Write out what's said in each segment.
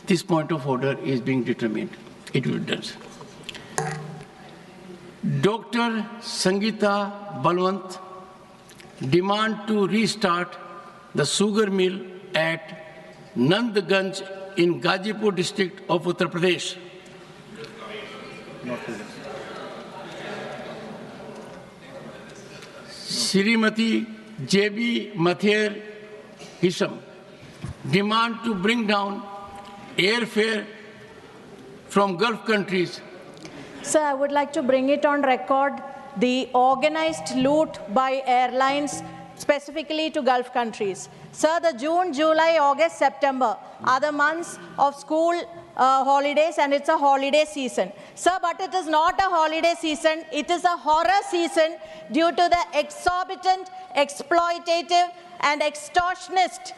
this point of order is being determined. It will be done. Dr. Sangeeta Balwant demand to restart the sugar mill at Nandganj in Gazipur district of Uttar Pradesh. Srimati J.B. Mathur Hisham demand to bring down airfare from Gulf countries. Sir, I would like to bring it on record the organized loot by airlines specifically to Gulf countries. Sir, the June, July, August, September are the months of school holidays, and it's a holiday season. Sir, but it is not a holiday season, it is a horror season due to the exorbitant, exploitative and extortionist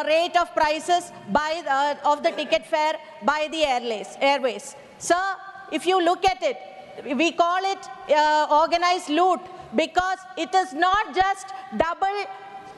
rate of prices by of the ticket fare by the airways. Sir, if you look at it, we call it organized loot because it is not just double,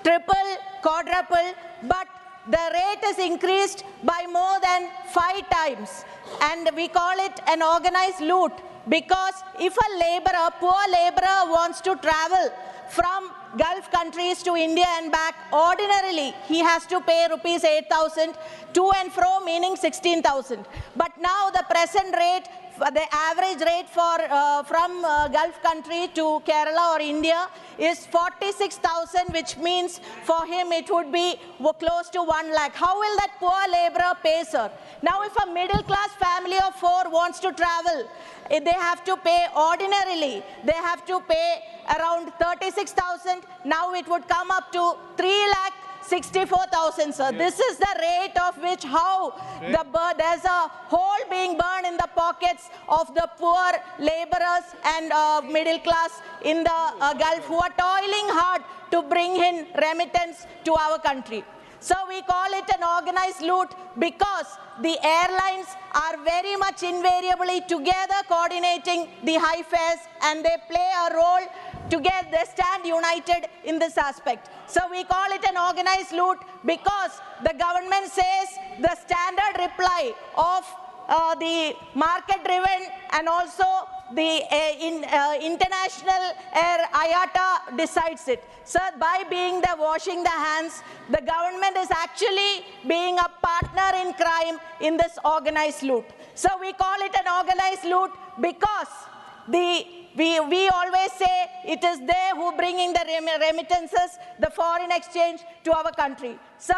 triple, quadruple, but the rate is increased by more than 5 times. And we call it an organized loot because if a laborer, poor laborer wants to travel from Gulf countries to India and back, ordinarily he has to pay rupees 8,000 to and fro, meaning 16,000. But now the present rate, the average rate for from Gulf country to Kerala or India is 46,000, which means for him it would be close to 1 lakh. How will that poor laborer pay, sir? Now if a middle class family of 4 wants to travel, they have to pay ordinarily, they have to pay around 36,000. Now it would come up to 3,64,000, sir. This is the rate of which there's a hole being burned in the pockets of the poor laborers and middle class in the Gulf who are toiling hard to bring in remittance to our country. So we call it an organized loot because the airlines are very much invariably together coordinating the high fares, and they play a role together, they stand united in this aspect. So we call it an organized loot because the government says the standard reply of the market-driven and also the international air IATA decides it. Sir, by being the washing the hands, the government is actually being a partner in crime in this organized loot. So we call it an organized loot because we always say it is they who bring in the remittances, the foreign exchange to our country. So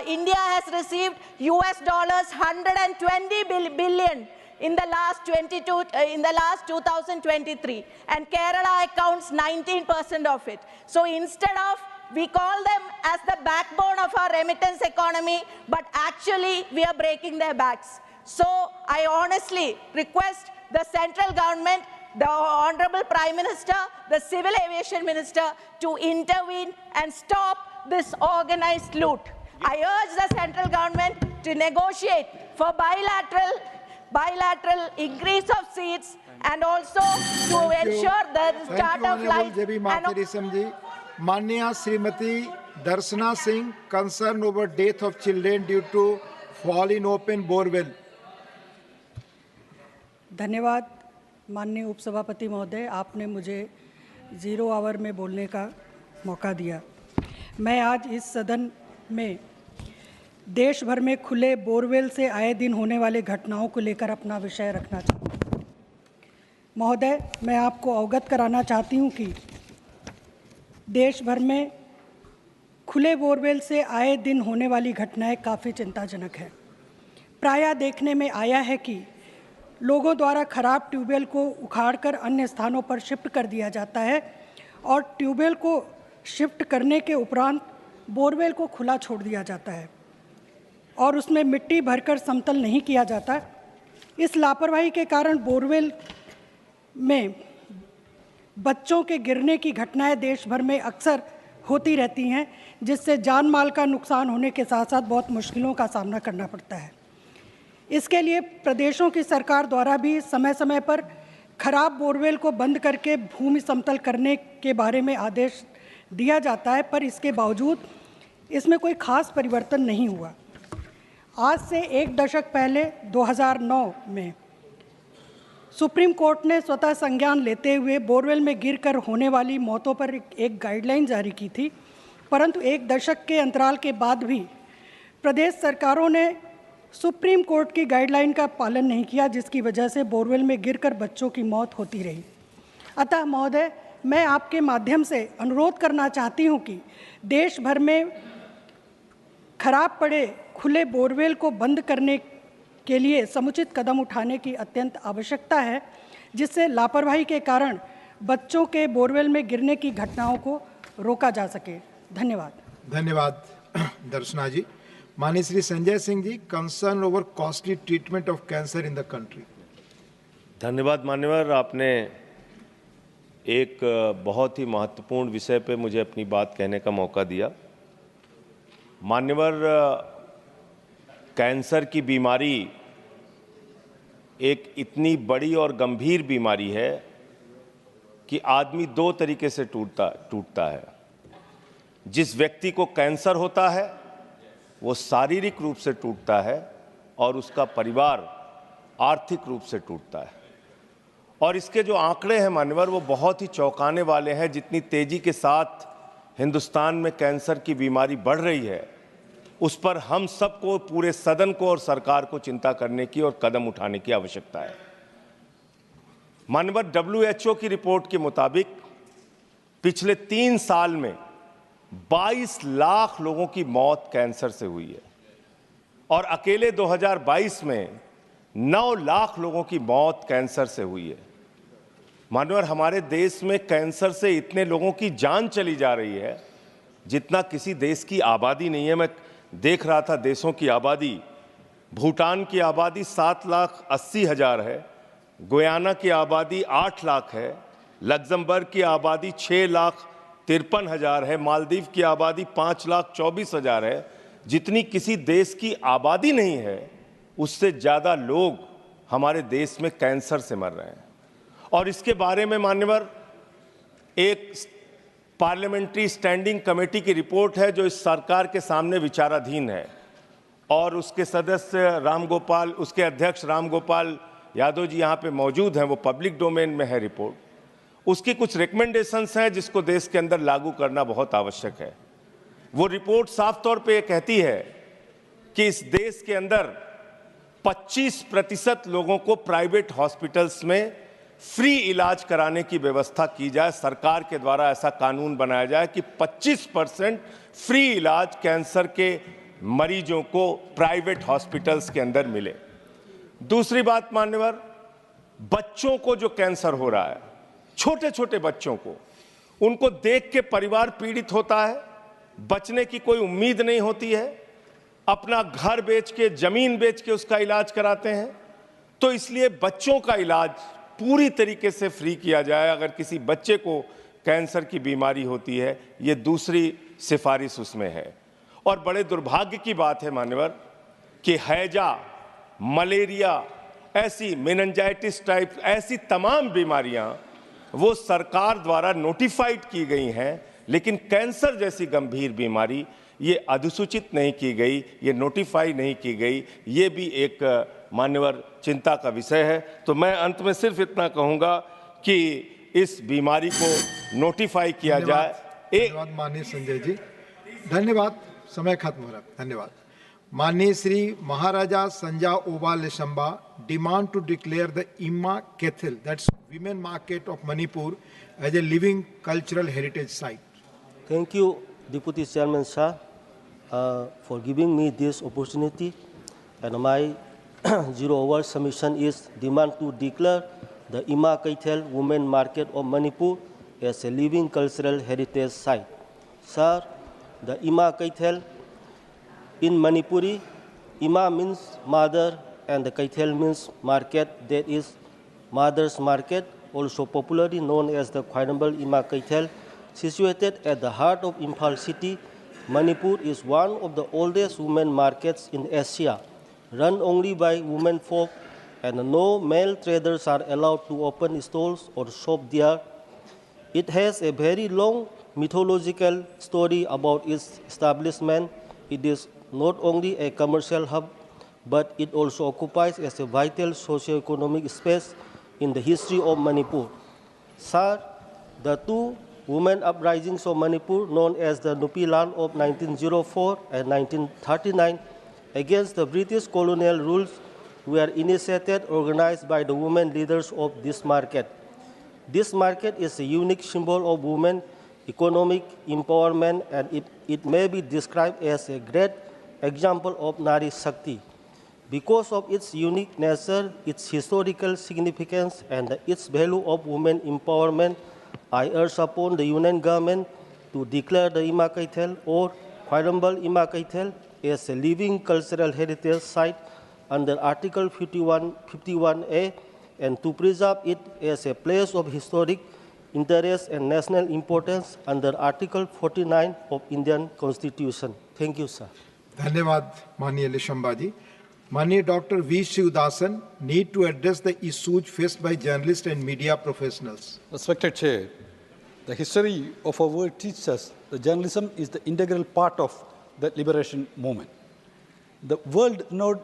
India has received US dollars 120 billion in the last 2023, and Kerala accounts 19% of it. So instead of, we call them as the backbone of our remittance economy, but actually we are breaking their backs. So I honestly request the central government, the Honorable Prime Minister, the Civil Aviation Minister to intervene and stop this organized loot. I urge the central government to negotiate for bilateral increase of seats and also to ensure the start of flights. Manya Srimati Darshana Singh, concern over death of children due to fall in open borewell. धन्यवाद माननीय उपसभापति महोदय, आपने मुझे 0 our में बोलने का मौका दिया। मैं आज इस सदन में देश भर में खुले बोरवेल से आए दिन होने वाले घटनाओं को लेकर अपना विषय रखना चाहता हूँ। महोदय, मैं आपको अवगत कराना चाहती हूँ कि देश भर में खुले बोरवेल से आए दिन होने वाली घटनाएं काफ़ी चिंताजनक है। प्रायः देखने में आया है कि लोगों द्वारा खराब ट्यूबवेल को उखाड़कर अन्य स्थानों पर शिफ्ट कर दिया जाता है और ट्यूबवेल को शिफ्ट करने के उपरांत बोरवेल को खुला छोड़ दिया जाता है और उसमें मिट्टी भरकर समतल नहीं किया जाता। इस लापरवाही के कारण बोरवेल में बच्चों के गिरने की घटनाएं देश भर में अक्सर होती रहती हैं, जिससे जान माल का नुकसान होने के साथ साथ बहुत मुश्किलों का सामना करना पड़ता है। इसके लिए प्रदेशों की सरकार द्वारा भी समय समय पर खराब बोरवेल को बंद करके भूमि समतल करने के बारे में आदेश दिया जाता है, पर इसके बावजूद इसमें कोई खास परिवर्तन नहीं हुआ। आज से एक दशक पहले 2009 में सुप्रीम कोर्ट ने स्वतः संज्ञान लेते हुए बोरवेल में गिरकर होने वाली मौतों पर एक गाइडलाइन जारी की थी, परंतु एक दशक के अंतराल के बाद भी प्रदेश सरकारों ने सुप्रीम कोर्ट की गाइडलाइन का पालन नहीं किया, जिसकी वजह से बोरवेल में गिरकर बच्चों की मौत होती रही। अतः महोदय, मैं आपके माध्यम से अनुरोध करना चाहती हूं कि देश भर में खराब पड़े खुले बोरवेल को बंद करने के लिए समुचित कदम उठाने की अत्यंत आवश्यकता है, जिससे लापरवाही के कारण बच्चों के बोरवेल में गिरने की घटनाओं को रोका जा सके। धन्यवाद। धन्यवाद दर्शना जी। माननीय Shri Sanjay Singh ji, concern over costly treatment of cancer in the country. धन्यवाद मान्यवर, आपने एक बहुत ही महत्वपूर्ण विषय पे मुझे अपनी बात कहने का मौका दिया। मान्यवर, कैंसर की बीमारी एक इतनी बड़ी और गंभीर बीमारी है कि आदमी दो तरीके से टूटता है। जिस व्यक्ति को कैंसर होता है वो शारीरिक रूप से टूटता है और उसका परिवार आर्थिक रूप से टूटता है। और इसके जो आंकड़े हैं मान्यवर, वो बहुत ही चौंकाने वाले हैं। जितनी तेजी के साथ हिंदुस्तान में कैंसर की बीमारी बढ़ रही है, उस पर हम सबको, पूरे सदन को और सरकार को चिंता करने की और कदम उठाने की आवश्यकता है। माननीय WHO की रिपोर्ट के मुताबिक पिछले 3 साल में 22 लाख लोगों की मौत कैंसर से हुई है और अकेले 2022 में 9 लाख लोगों की मौत कैंसर से हुई है। माननीय, हमारे देश में कैंसर से इतने लोगों की जान चली जा रही है जितना किसी देश की आबादी नहीं है। मैं देख रहा था देशों की आबादी, भूटान की आबादी 7,80,000 है, गुयाना की आबादी 8 लाख है, लग्जमबर्ग की आबादी 6,53,000 है, मालदीव की आबादी 5,24,000 है। जितनी किसी देश की आबादी नहीं है, उससे ज़्यादा लोग हमारे देश में कैंसर से मर रहे हैं। और इसके बारे में मान्यवर, एक पार्लियामेंट्री स्टैंडिंग कमेटी की रिपोर्ट है जो इस सरकार के सामने विचाराधीन है और उसके सदस्य रामगोपाल, उसके अध्यक्ष रामगोपाल यादव जी यहाँ पे मौजूद हैं, वो पब्लिक डोमेन में है रिपोर्ट। उसकी कुछ रिकमेंडेशंस हैं जिसको देश के अंदर लागू करना बहुत आवश्यक है। वो रिपोर्ट साफ तौर पे ये कहती है कि इस देश के अंदर 25% लोगों को प्राइवेट हॉस्पिटल्स में फ्री इलाज कराने की व्यवस्था की जाए। सरकार के द्वारा ऐसा कानून बनाया जाए कि 25% फ्री इलाज कैंसर के मरीजों को प्राइवेट हॉस्पिटल्स के अंदर मिले। दूसरी बात मान्यवर, बच्चों को जो कैंसर हो रहा है, छोटे छोटे बच्चों को, उनको देख के परिवार पीड़ित होता है, बचने की कोई उम्मीद नहीं होती है, अपना घर बेच के, जमीन बेच के उसका इलाज कराते हैं। तो इसलिए बच्चों का इलाज पूरी तरीके से फ्री किया जाए। अगर किसी बच्चे को कैंसर की बीमारी होती है, ये दूसरी सिफारिश उसमें है। और बड़े दुर्भाग्य की बात है मान्यवर कि हैजा, मलेरिया, ऐसी मेनिंजाइटिस टाइप ऐसी तमाम बीमारियां वो सरकार द्वारा नोटिफाइड की गई हैं, लेकिन कैंसर जैसी गंभीर बीमारी ये अधिसूचित नहीं की गई, ये नोटिफाई नहीं की गई। ये भी एक मान्यवर चिंता का विषय है। तो मैं अंत में सिर्फ इतना कहूंगा कि इस बीमारी को नोटिफाई किया जाए। धन्यवाद माननीय संजय जी, धन्यवाद। समय खत्म हो रहा है, धन्यवाद। माननीय श्री महाराजा संजा ओबा लेशंबा डिमांड टू डिक्लेयर द इमा Kaithal, that's women market of Manipur, as a living cultural heritage site. Thank you, Deputy Chairman Shah, for giving me this opportunity. And my 0-hour submission is demand to declare the Ima Kaithel Women Market of Manipur as a living cultural heritage site. Sir, the Ima Kaithel in Manipuri, Ima means mother and the Kaithel means market, that is Mother's Market, also popularly known as the Khwainambal Ima Kaithel, situated at the heart of Imphal city. Manipur is one of the oldest women markets in Asia, run only by women folk, and no male traders are allowed to open stalls or shop there. It has a very long mythological story about its establishment. It is not only a commercial hub but it also occupies as a vital socio-economic space in the history of Manipur. Sir, the two women uprisings of Manipur, known as the Nupilan of 1904 and 1939, against the British colonial rules, were initiated, organized by the women leaders of this market. This market is a unique symbol of women economic empowerment, and it may be described as a great example of Nari Shakti. Because of its unique nature, its historical significance, and its value of women empowerment, I urge upon the Union government to declare the Ima Kaithel or Khwairambal Ima Kaithel as a living cultural heritage site under Article 51A and to preserve it as a place of historic interest and national importance under Article 49 of Indian Constitution. Thank you, sir. धन्यवाद माननीय लिशंबा जी. माननीय doctor V Sivadasan need to address the issues faced by journalists and media professionals. Respected Chair, the history of our world teaches us that journalism is the integral part of the liberation movement. The world renowned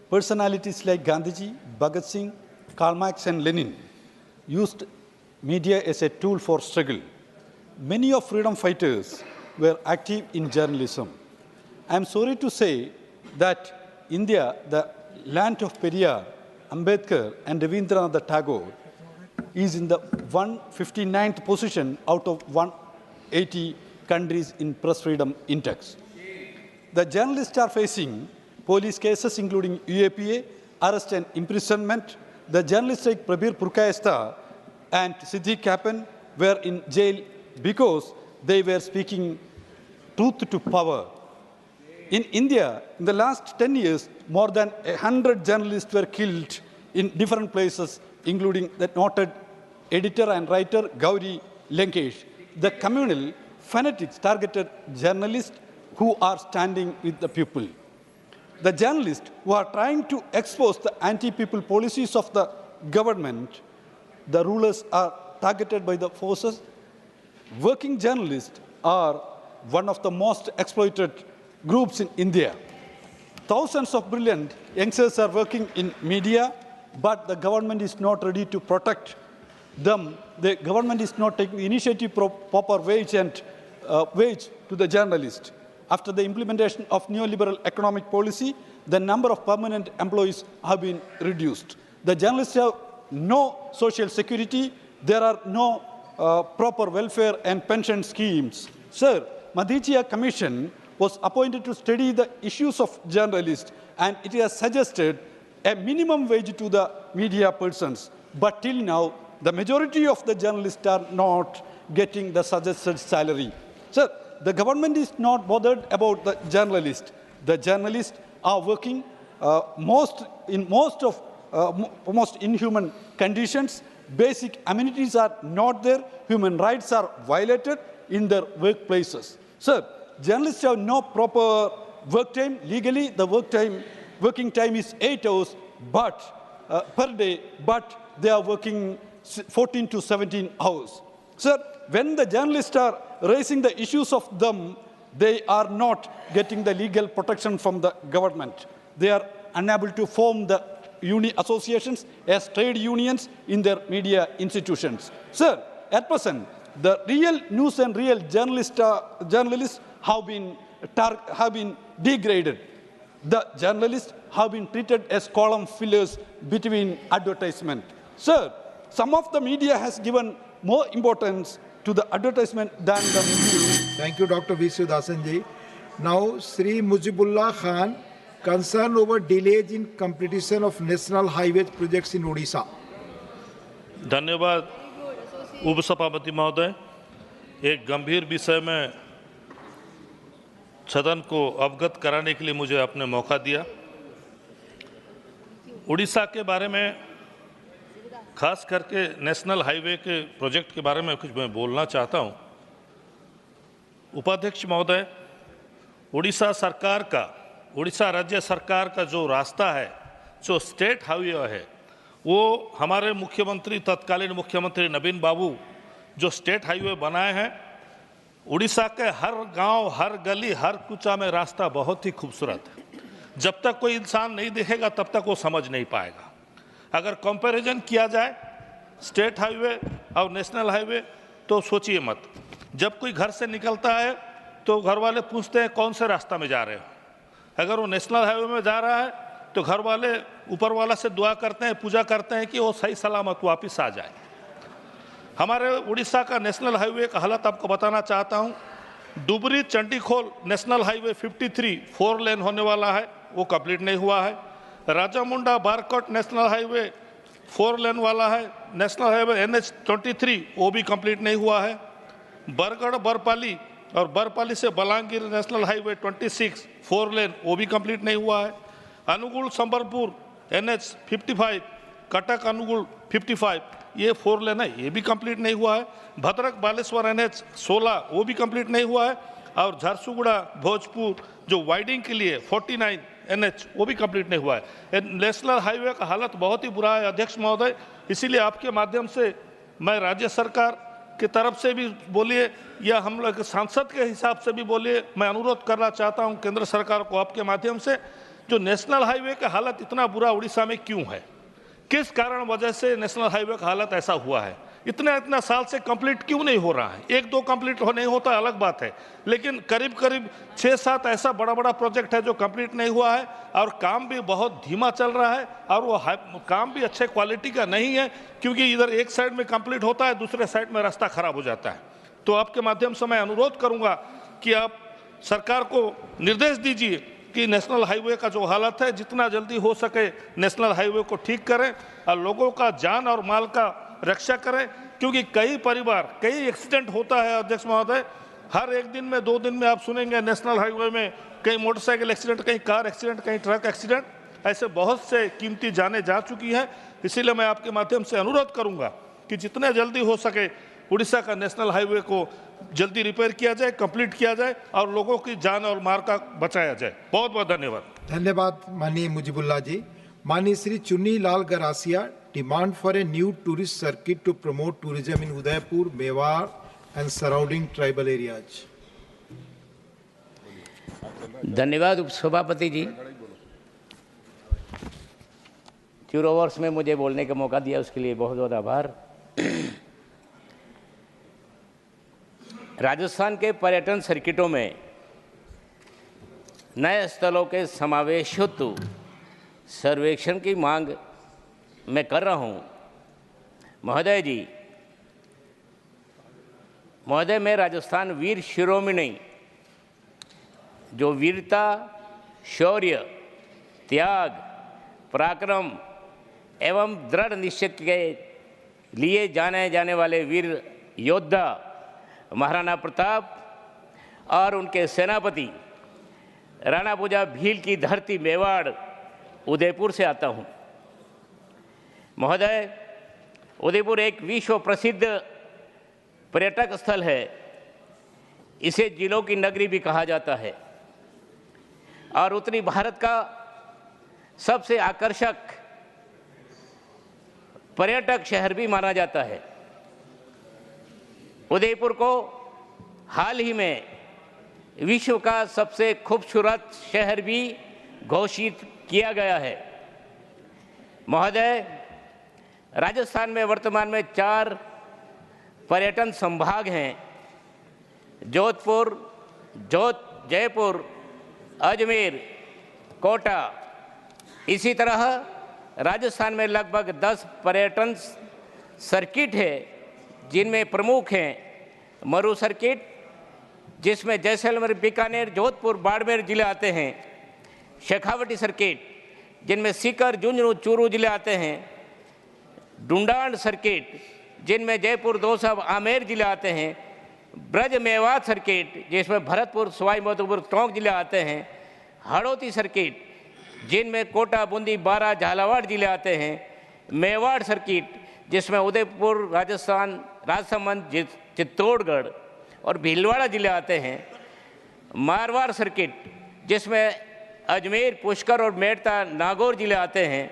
personalities like Gandhiji, Bhagat Singh, Karl Marx and Lenin used media as a tool for struggle. Many of freedom fighters were active in journalism. I am sorry to say that India, the land of Periyar, Ambedkar and Rabindranath Tagore, is in the 159th position out of 180 countries in press freedom index. The journalists are facing police cases including UAPA, arrest and imprisonment. The journalists like Prabir Purkayastha and Siddiq Kapan were in jail because they were speaking truth to power. In India, in the last 10 years, more than 100 journalists were killed in different places, including the noted editor and writer Gauri Lankesh. The communal fanatics targeted journalists who are standing with the people. The journalists who are trying to expose the anti-people policies of the government, the rulers are targeted by the forces. Working journalists are one of the most exploited groups in India. Thousands of brilliant youngsters are working in media, but the government is not ready to protect them. The government is not taking initiative for proper wage to the journalists. After the implementation of neoliberal economic policy, the number of permanent employees have been reduced. The journalists have no social security. There are no proper welfare and pension schemes. Sir, Madhichia Commission was appointed to study the issues of journalists, and it has suggested a minimum wage to the media persons. But till now, the majority of the journalists are not getting the suggested salary. Sir, the government is not bothered about the journalists. The journalists are working most inhuman conditions. Basic amenities are not there. Human rights are violated in their workplaces. Sir, journalists have no proper work time. Legally, the working time is 8 hours per day, but they are working 14 to 17 hours. Sir, when the journalists are raising the issues of them, they are not getting the legal protection from the government. They are unable to form the associations as trade unions in their media institutions. Sir, at present, the real news and real journalists have been degraded. The journalists have been treated as column fillers between advertisement. Sir, some of the media has given more importance to the advertisement than the news. Thank you, Dr. V. Sivasan ji. Now, Sri Mujibullah Khan, concern over delays in completion of national highway projects in Odisha. धन्यवाद उपसभापति महोदय. एक गंभीर विषय में सदन को अवगत कराने के लिए मुझे आपने मौका दिया. उड़ीसा के बारे में, खास करके नेशनल हाईवे के प्रोजेक्ट के बारे में कुछ मैं बोलना चाहता हूं. उपाध्यक्ष महोदय, उड़ीसा राज्य सरकार का जो रास्ता है, जो स्टेट हाईवे है, वो हमारे मुख्यमंत्री, तत्कालीन मुख्यमंत्री नवीन बाबू जो स्टेट हाईवे बनाए हैं, उड़ीसा के हर गांव, हर गली, हर कूचा में रास्ता बहुत ही खूबसूरत है. जब तक कोई इंसान नहीं देखेगा तब तक वो समझ नहीं पाएगा। अगर कंपैरिजन किया जाए स्टेट हाईवे और नेशनल हाईवे तो सोचिए मत, जब कोई घर से निकलता है तो घर वाले पूछते हैं कौन से रास्ता में जा रहे हो। अगर वो नेशनल हाईवे में जा रहा है तो घर वाले ऊपर वाला से दुआ करते हैं, पूजा करते हैं कि वो सही सलामत वापस आ जाए। हमारे उड़ीसा का नेशनल हाईवे का हालत आपको बताना चाहता हूँ। डुबरी चंडीखोल नेशनल हाईवे 53 4 लेन होने वाला है, वो कंप्लीट नहीं हुआ है। राजामुंडा बारकोट नेशनल हाईवे 4 लेन वाला है। नेशनल हाईवे NH 23 वो भी कंप्लीट नहीं हुआ है। बरगढ़ बरपाली और बरपाली से बलांगीर नेशनल हाईवे 26 4 लेन वो भी कंप्लीट नहीं हुआ है। अनुगुल संबलपुर NH 55 कटक अनुगुल 55 ये 4 लेन है, ये भी कंप्लीट नहीं हुआ है। भद्रक बालेश्वर NH 16 वो भी कंप्लीट नहीं हुआ है। और झारसुगुड़ा भोजपुर जो वाइडिंग के लिए 49 NH वो भी कंप्लीट नहीं हुआ है। नेशनल हाईवे का हालत बहुत ही बुरा है अध्यक्ष महोदय। इसीलिए आपके माध्यम से मैं राज्य सरकार की तरफ से भी बोलिए या हम लोग सांसद के हिसाब से भी बोलिए, मैं अनुरोध करना चाहता हूं केंद्र सरकार को आपके माध्यम से, जो नेशनल हाईवे का हालत इतना बुरा उड़ीसा में क्यों है, किस कारण वजह से नेशनल हाईवे का हालत ऐसा हुआ है, इतना साल से कंप्लीट क्यों नहीं हो रहा है। 1-2 कंप्लीट नहीं होता अलग बात है, लेकिन करीब 6-7 ऐसा बड़ा प्रोजेक्ट है जो कंप्लीट नहीं हुआ है और काम भी बहुत धीमा चल रहा है और वो काम भी अच्छे क्वालिटी का नहीं है, क्योंकि इधर एक साइड में कंप्लीट होता है, दूसरे साइड में रास्ता खराब हो जाता है। तो आपके माध्यम से मैं अनुरोध करूंगा कि आप सरकार को निर्देश दीजिए कि नेशनल हाईवे का जो हालत है जितना जल्दी हो सके नेशनल हाईवे को ठीक करें और लोगों का जान और माल का रक्षा करें, क्योंकि कई एक्सीडेंट होता है अध्यक्ष महोदय। हर 1 दिन में 2 दिन में आप सुनेंगे नेशनल हाईवे में कहीं मोटरसाइकिल एक्सीडेंट, कहीं कार एक्सीडेंट, कहीं ट्रक एक्सीडेंट, ऐसे बहुत से कीमती जानें जा चुकी हैं। इसीलिए मैं आपके माध्यम से अनुरोध करूंगा कि जितने जल्दी हो सके उड़ीसा का नेशनल हाईवे को जल्दी रिपेयर किया जाए, कंप्लीट किया जाए और लोगों की जान और माल का बचाया जाए। बहुत बहुत धन्यवाद। धन्यवाद माननीय मुजीबुल्लाह जी। माननीय Shri Chunni Lal Garasia, demand for a new tourist circuit to promote tourism in Udaipur, Mewar and surrounding tribal areas. धन्यवाद उपसभापति जी, 0 ओवर्स में मुझे बोलने का मौका दिया, उसके लिए बहुत बहुत आभार। राजस्थान के पर्यटन सर्किटों में नए स्थलों के समावेश हेतु सर्वेक्षण की मांग मैं कर रहा हूं। महोदय जी, महोदय मैं राजस्थान वीर शिरोमणि जो वीरता, शौर्य, त्याग, पराक्रम एवं दृढ़ निश्चय के लिए जाने जाने वाले वीर योद्धा महाराणा प्रताप और उनके सेनापति राणा पूजा भील की धरती मेवाड़ उदयपुर से आता हूं। महोदय, उदयपुर एक विश्व प्रसिद्ध पर्यटक स्थल है। इसे जिलों की नगरी भी कहा जाता है और उत्तरी भारत का सबसे आकर्षक पर्यटक शहर भी माना जाता है। उदयपुर को हाल ही में विश्व का सबसे खूबसूरत शहर भी घोषित किया गया है। महोदय, राजस्थान में वर्तमान में 4 पर्यटन संभाग हैं: जोधपुर, जयपुर, अजमेर, कोटा। इसी तरह राजस्थान में लगभग 10 पर्यटन सर्किट है, जिनमें प्रमुख हैं मरू सर्किट, जिसमें जैसलमेर, बीकानेर, जोधपुर, बाड़मेर जिले आते हैं; शेखावटी सर्किट, जिनमें सीकर, झुंझुनू, चूरू जिले आते हैं; डुंडान सर्किट, जिनमें जयपुर, दौसा, आमेर जिले आते हैं; ब्रज मेवात सर्किट, जिसमें भरतपुर, सवाई माधोपुर, टोंक जिले आते हैं; हड़ौती सर्किट, जिनमें कोटा, बूंदी, बारां, झालावाड़ जिले आते हैं; मेवाड़ सर्किट, जिसमें उदयपुर, राजस्थान, राजसमंद, चित्तौड़गढ़ और भीलवाड़ा जिले आते हैं; मारवाड़ सर्किट, जिसमें अजमेर, पुष्कर और मेड़ता, नागौर जिले आते हैं;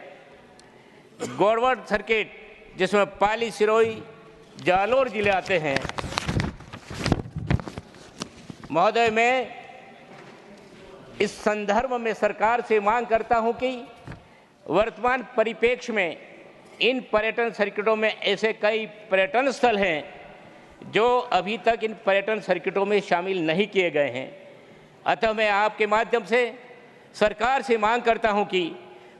गौरवड़ सर्किट, जिसमें पाली, सिरोही, जालोर जिले आते हैं। महोदय, मैं इस संदर्भ में सरकार से मांग करता हूं कि वर्तमान परिप्रेक्ष्य में इन पर्यटन सर्किटों में ऐसे कई पर्यटन स्थल हैं जो अभी तक इन पर्यटन सर्किटों में शामिल नहीं किए गए हैं। अतः मैं आपके माध्यम से सरकार से मांग करता हूं कि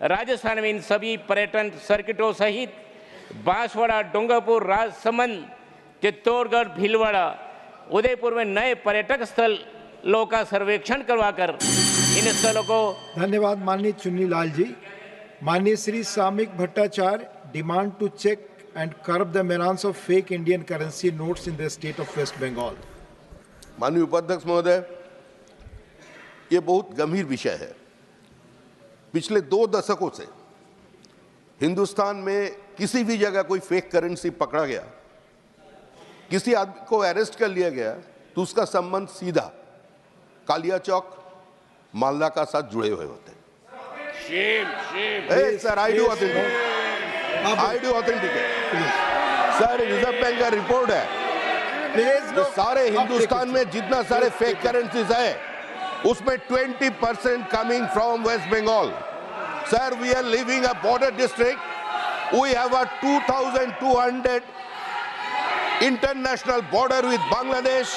राजस्थान में इन सभी पर्यटन सर्किटों सहित बांसवाड़ा, डूंगरपुर, राजसमंद, चित्तौड़गढ़, भीलवाड़ा, उदयपुर में नए पर्यटक स्थलों का सर्वेक्षण करवाकर इन स्थलों को। धन्यवाद माननीय चुन्नी लाल जी। माननीय Shri Samik Bhattacharya, demand to check and curb the menace of fake Indian currency notes in the state of West Bengal. माननीय उपाध्यक्ष महोदय, ये बहुत गंभीर विषय है। पिछले 2 दशकों से हिंदुस्तान में किसी भी जगह कोई फेक करेंसी पकड़ा गया, किसी आदमी को अरेस्ट कर लिया गया, तो उसका संबंध सीधा कालिया चौक, मालदा का साथ जुड़े हुए होते हैं। Sir, I do authenticate. Sir, reserve bank का रिपोर्ट है, जो सारे हिंदुस्तान में जितना सारे फेक करेंसीज है उसमें 20% coming from West Bengal. Sir, we are living a border district, we have a 2200 international border with Bangladesh.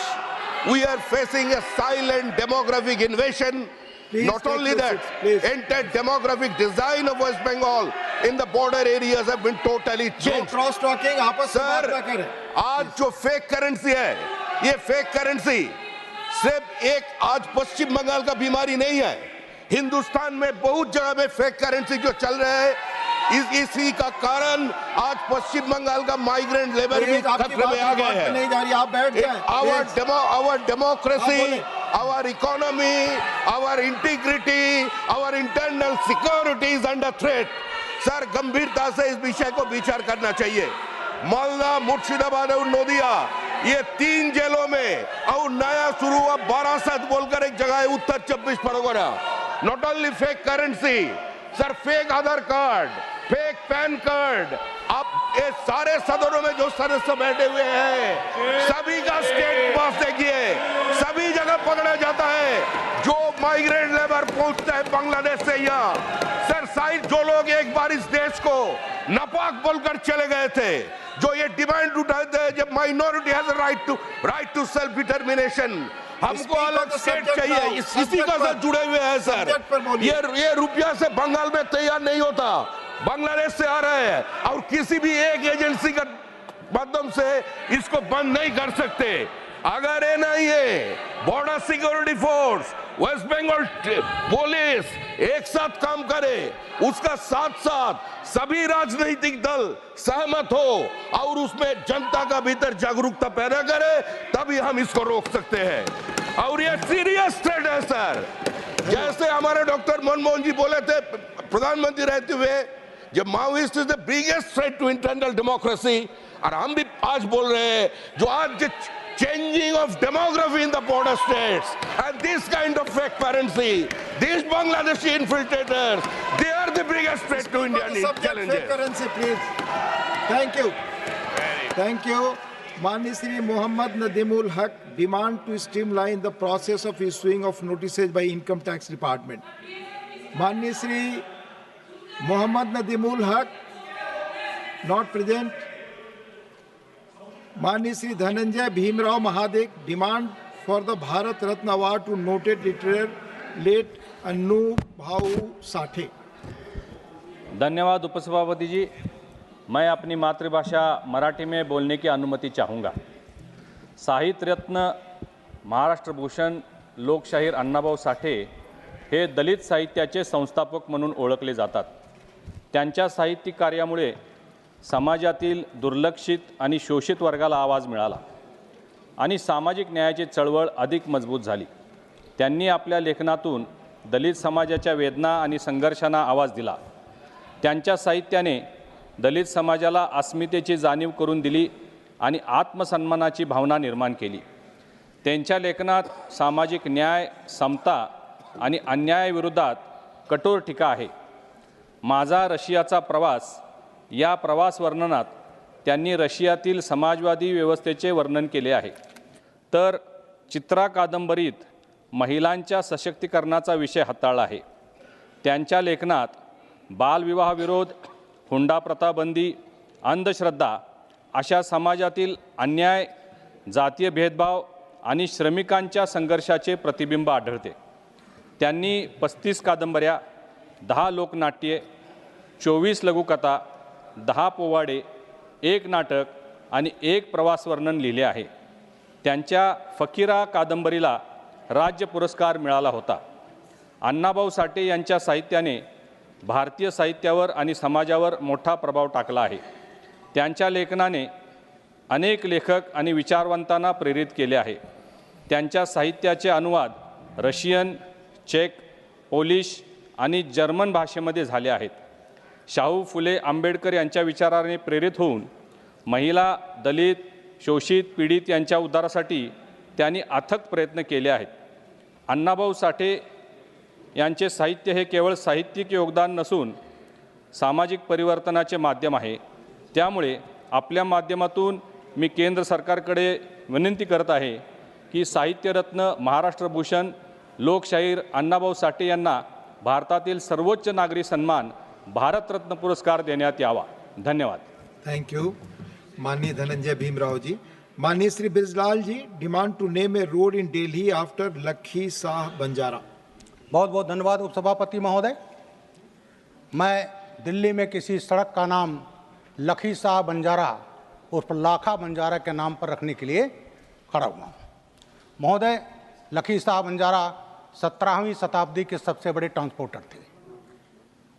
We are facing a silent demographic invasion. Not only that, entire demographic design of West Bengal in the border areas have been totally changed. Cross talking आपस में बात ना करें। आज जो fake currency है, ये fake currency सिर्फ एक आज पश्चिम बंगाल का बीमारी नहीं है। हिंदुस्तान में बहुत जगह में फेक करेंसी जो चल रहे हैं, इसी का कारण आज पश्चिम बंगाल का माइग्रेंट लेबर भी खतरे में आ गए हैं। नहीं जा रही, आप बैठ जाएं। Our democracy, our economy, our integrity, our internal security is under threat. Sir, गंभीरता से इस विषय को विचार करना चाहिए। मालदा, मुर्शिदाबाद और नोदिया, ये 3 जेलों में और नया शुरू हुआ बारासत बोलकर एक जगह है उत्तर 24 Pargana. Not only fake currency, sir, fake Aadhaar card, fake pan card, आप ये सारे सदनों में जो सदस्य बैठे हुए हैं सभी का स्टेट पास देखिए, सभी जगह पकड़ा जाता है। जो माइग्रेंट लेबर पहुंचता है बांग्लादेश से यहाँ, सर, शायद जो लोग एक बार इस देश को नापाक बोलकर चले गए थे, जो ये डिमांड उठाए थे जब minority has right to self determination, हमको अलग स्टेट चाहिए, इसी का साथ जुड़े हुए हैं सर। ये रुपया से बंगाल में तैयार नहीं होता, बांग्लादेश से आ रहे हैं और किसी भी एक एजेंसी का माध्यम से इसको बंद नहीं कर सकते। अगर NIA, border security force, West Bengal police एक साथ काम करे, उसका साथ साथ सभी राजनीतिक दल सहमत हो और उसमें जनता का भीतर जागरूकता पैदा करे, तभी हम इसको रोक सकते हैं। और ये सीरियस थ्रेट है सर। जैसे हमारे डॉक्टर मनमोहन जी बोले थे प्रधानमंत्री रहते हुए, जब Maoist is the biggest threat to internal democracy, और हम भी आज बोल रहे हैं जो आज changing of demography in the border states and this kind of fake currency, these Bangladeshi infiltrators, they are the biggest threat to Indian challenges. Fake currency, please. Thank you. Thank you. Mani Shri Mohammad Nadimul Haq, demand to streamline the process of issuing of notices by Income Tax Department. Mani Shri Mohammad Nadimul Haq, not present. माननीय Shri Dhananjay Bhimrao Mahadev, demand for the Bharat Ratna award to noted litterateur late Annu Bhau Sathe. धन्यवाद उपसभापति जी। मैं अपनी मातृभाषा मराठी में बोलने की अनुमति चाहूँगा। साहित्य रत्न, महाराष्ट्र भूषण लोकशाहीर अण्णाभाऊ साठे हे दलित साहित्याचे संस्थापक म्हणून ओळखले जातात। त्यांच्या साहित्यिक कार्यामुळे समाजातील दुर्लक्षित आणि शोषित वर्गाला आवाज मिळाला आणि सामाजिक न्यायाची चळवळ अधिक मजबूत झाली। त्यांनी आपल्या लेखनातून दलित समाजाच्या वेदना आणि संघर्षांना आवाज दिला। त्यांच्या साहित्याने दलित समाजाला अस्मितेची जाणीव करून दिली आणि आत्मसन्मानाची भावना निर्माण केली। त्यांच्या लेखनात सामाजिक न्याय, समता आणि अन्यायाविरोधात कठोर टीका आहे। माझा रशियाचा प्रवास या प्रवास वर्णनात त्यांनी रशियातील समाजवादी व्यवस्थेचे वर्णन केले आहे। तर चित्रा कादंबरीत महिलांच्या सशक्तीकरणाचा विषय हाताळला आहे. त्यांच्या लेखनात बालविवाह विरोध, हुंडा प्रथा बंदी, अंधश्रद्धा अशा समाजातील अन्याय, जातीय भेदभाव आणि श्रमिकांच्या संघर्षाचे प्रतिबिंब आढळते. त्यांनी 35 कादंबऱ्या, 10 लोकनाट्ये, 24 लघुकथा, 10 पोवाडे, 1 नाटक आणि 1 प्रवास वर्णन लिहिले आहे. त्यांच्या फकीरा कादंबरीला राज्य पुरस्कार मिळाला होता. अण्णाभाऊ साठे यांच्या साहित्याने भारतीय साहित्यावर आणि समाजावर मोठा प्रभाव टाकला आहे. त्यांच्या लेखनाने अनेक लेखक आणि विचारवंतांना प्रेरित केले आहे. त्यांच्या साहित्याचे अनुवाद रशियन, चेक, पोलिश आणि जर्मन भाषेमध्ये झाले आहेत. शाहू फुले आंबेडकर यांच्या विचाराने प्रेरित होऊन महिला, दलित, शोषित, पीडित यांच्या उद्धारासाठी त्यांनी अथक प्रयत्न केले आहेत. अण्णाभाऊ साठे यांचे साहित्य हे केवळ साहित्यिक योगदान नसून सामाजिक परिवर्तनाचे माध्यम आहे. त्यामुळे आपल्या माध्यमातून मी केंद्र सरकारकडे विनंती करत आहे की साहित्यरत्न, महाराष्ट्र भूषण, लोकशाहीर अण्णाभाऊ साठे यांना भारतातील सर्वोच्च नागरी सन्मान भारतरत्न पुरस्कार देण्यात यावा. धन्यवाद. थैंक यू माननीय धनंजय भीमराव जी. माननीय Shri Bijlal ji, demand to name a road in Delhi after Lakhi Shah Banjara. बहुत बहुत धन्यवाद उपसभापति महोदय. मैं दिल्ली में किसी सड़क का नाम लखी शाह बंजारा उस पर लाखा बंजारा के नाम पर रखने के लिए खड़ा हुआ हूँ. महोदय, लखी शाह बंजारा 17वीं शताब्दी के सबसे बड़े ट्रांसपोर्टर थे.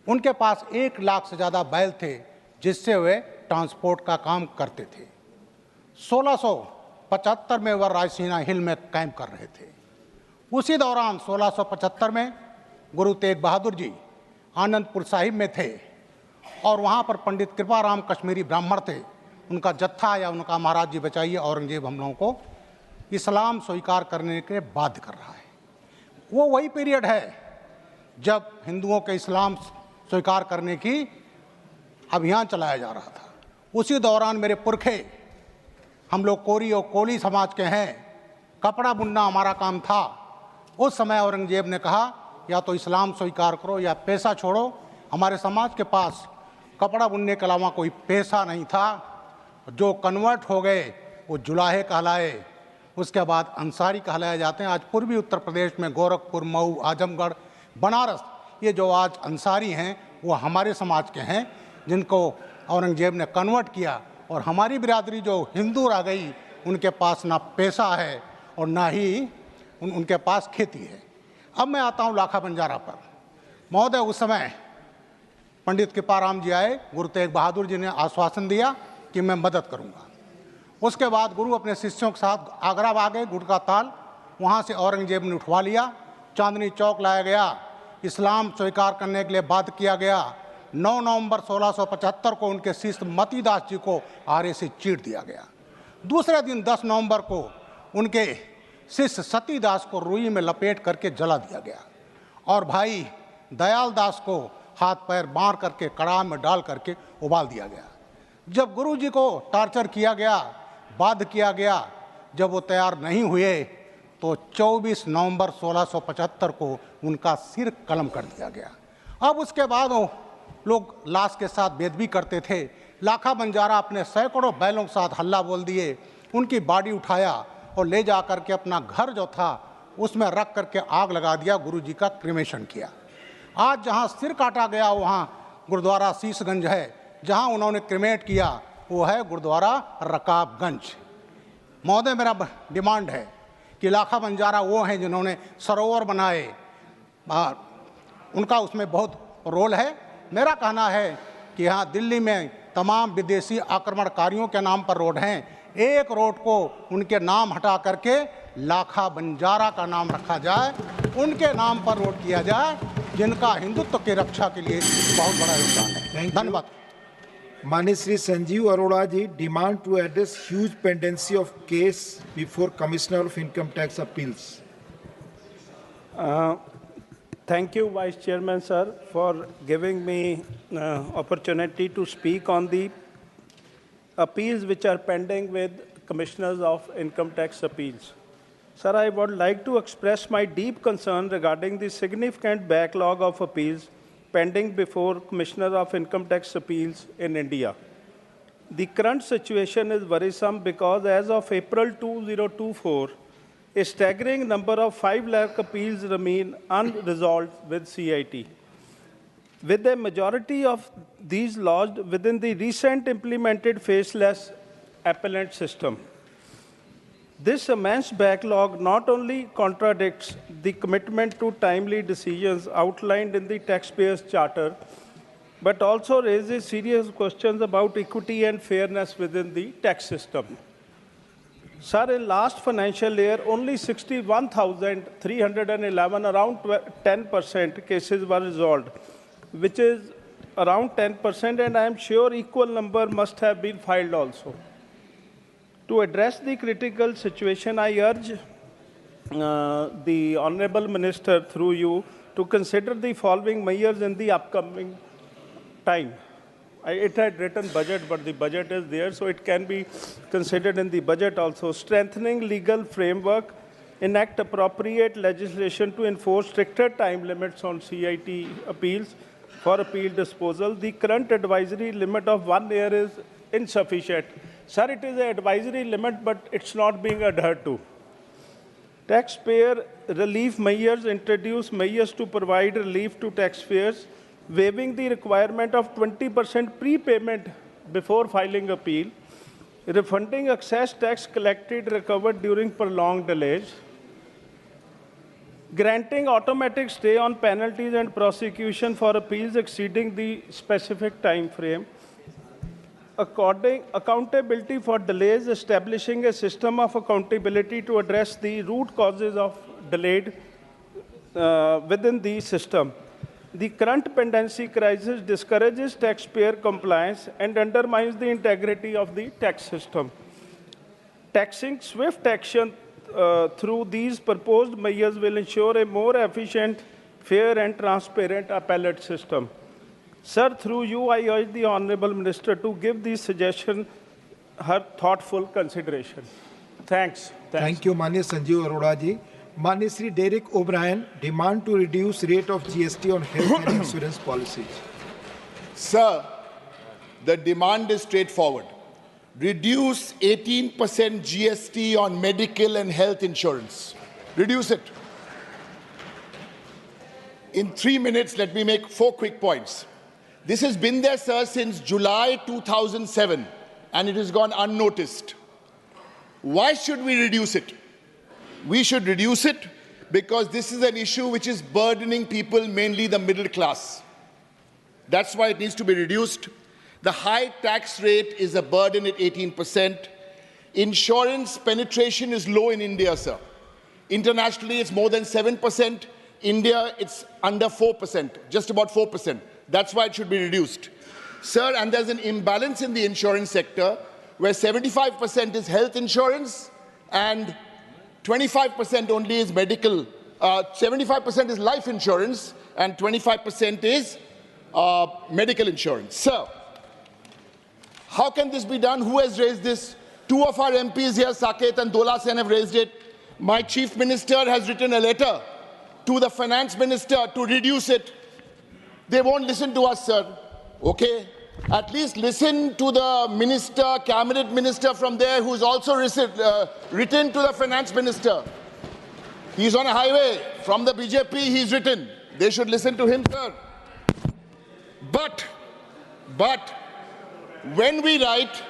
उनके पास 1 लाख से ज़्यादा बैल थे जिससे वे ट्रांसपोर्ट का काम करते थे. 1675 में वह रायसीना हिल में कैंप कर रहे थे. उसी दौरान 1675 में गुरु तेग बहादुर जी आनंदपुर साहिब में थे और वहाँ पर पंडित कृपाराम कश्मीरी ब्राह्मण थे. उनका जत्था या उनका महाराज जी बचाइए औरंगजेब हम लोगों को इस्लाम स्वीकार करने के बाध्य कर रहा है. वो वही पीरियड है जब हिंदुओं के इस्लाम स्वीकार करने की अभियान चलाया जा रहा था. उसी दौरान मेरे पुरखे, हम लोग कोरी और कोली समाज के हैं, कपड़ा बुनना हमारा काम था. उस समय औरंगजेब ने कहा या तो इस्लाम स्वीकार करो या पैसा छोड़ो. हमारे समाज के पास कपड़ा बुनने के अलावा कोई पैसा नहीं था. जो कन्वर्ट हो गए वो जुलाहे कहलाए, उसके बाद अंसारी कहलाए जाते हैं. आज पूर्वी उत्तर प्रदेश में गोरखपुर, मऊ, आजमगढ़, बनारस, ये जो आज अंसारी हैं वो हमारे समाज के हैं जिनको औरंगजेब ने कन्वर्ट किया. और हमारी बिरादरी जो हिंदू रह गई, उनके पास ना पैसा है और ना ही उनके पास खेती है. अब मैं आता हूँ लाखा बंजारा पर. महोदय, उस समय पंडित कृपाराम जी आए, गुरु तेग बहादुर जी ने आश्वासन दिया कि मैं मदद करूँगा. उसके बाद गुरु अपने शिष्यों के साथ आगरा आ गए. गुड़ का ताल वहाँ से औरंगजेब ने उठवा लिया. चांदनी चौक लाया गया. इस्लाम स्वीकार करने के लिए बाध्य किया गया. 9 नवंबर 1675 को उनके शिष्य मतीदास जी को आरे से चीर दिया गया. दूसरे दिन 10 नवंबर को उनके शिष्य सतीदास को रुई में लपेट करके जला दिया गया और भाई दयाल दास को हाथ पैर बांध करके कड़ाह में डाल करके उबाल दिया गया. जब गुरु जी को टॉर्चर किया गया, बाध्य किया गया, जब वो तैयार नहीं हुए तो 24 नवंबर 1675 को उनका सिर कलम कर दिया गया. अब उसके बाद वो लोग लाश के साथ बेदबी करते थे. लाखा बंजारा अपने सैकड़ों बैलों के साथ हल्ला बोल दिए. उनकी बॉडी उठाया और ले जा करके अपना घर जो था उसमें रख करके आग लगा दिया. गुरु जी का क्रिमेशन किया. आज जहाँ सिर काटा गया वहाँ गुरुद्वारा शीशगंज है. जहाँ उन्होंने क्रिमेट किया वो है गुरुद्वारा रकाबगंज. महोदय, मेरा डिमांड है कि लाखा बंजारा वो हैं जिन्होंने सरोवर बनाए, उनका उसमें बहुत रोल है. मेरा कहना है कि यहाँ दिल्ली में तमाम विदेशी आक्रमणकारियों के नाम पर रोड हैं. एक रोड को उनके नाम हटा करके लाखा बंजारा का नाम रखा जाए, उनके नाम पर रोड किया जाए जिनका हिंदुत्व की रक्षा के लिए बहुत बड़ा योगदान है. धन्यवाद. माननीय Shri Sanjeev Arora ji, demand to address huge pendency of case before commissioner of income tax appeals. Thank you, Vice Chairman, sir, for giving me opportunity to speak on the appeals which are pending with Commissioners of Income Tax Appeals. Sir, I would like to express my deep concern regarding the significant backlog of appeals pending before Commissioner of Income Tax Appeals in India. The current situation is worrisome because as of April 2024, a staggering number of 5 lakh appeals remain unresolved with CIT, with a majority of these lodged within the recent implemented faceless appellant system. This immense backlog not only contradicts the commitment to timely decisions outlined in the Taxpayers' Charter, but also raises serious questions about equity and fairness within the tax system. Sir, in last financial year, only 61,311, around 10% cases were resolved, which is around 10%, and I am sure equal number must have been filed also. To address the critical situation, I urge the Honorable Minister, through you, to consider the following measures in the upcoming time. It had written budget, but the budget is there, so it can be considered in the budget also. Strengthening legal framework, enact appropriate legislation to enforce stricter time limits on CIT appeals for appeal disposal. The current advisory limit of 1 year is insufficient. Sir, it is an advisory limit, but it's not being adhered to. Taxpayer relief measures, introduce measures to provide relief to taxpayers, waiving the requirement of 20% prepayment before filing appeal, refunding excess tax collected recovered during prolonged delays, granting automatic stay on penalties and prosecution for appeals exceeding the specific time frame, accountability for delays, establishing a system of accountability to address the root causes of delayed within the system. The current pendency crisis discourages taxpayer compliance and undermines the integrity of the tax system. Taxing swift action through these proposed measures will ensure a more efficient, fair and transparent appellate system. Sir, through you, I urge the Honorable Minister to give these suggestions her thoughtful consideration. Thanks. Thank you, Manya Sanjeev Arora ji. Manya Sri Derek O'Brien, demand to reduce rate of GST on health and insurance policies. Sir, the demand is straightforward. Reduce 18% GST on medical and health insurance. Reduce it. In 3 minutes, let me make 4 quick points. This has been there, sir, since July 2007, and it has gone unnoticed. Why should we reduce it? We should reduce it because this is an issue which is burdening people, mainly the middle class. That's why it needs to be reduced. The high tax rate is a burden at 18%. Insurance penetration is low in India, sir. Internationally, it's more than 7%. India, it's under 4%, just about 4%. That's why it should be reduced. Sir, and there's an imbalance in the insurance sector where 75% is health insurance and 25% only is medical. 75% is life insurance and 25% is medical insurance. Sir, how can this be done? Who has raised this? 2 of our MPs here, Saket and Dola Sen, have raised it. My Chief Minister has written a letter to the Finance Minister to reduce it. They won't listen to us, sir. Okay? At least listen to the minister, cabinet minister from there who's also written to the Finance Minister. He's on a highway. From the BJP, he's written. They should listen to him, sir. But when we write,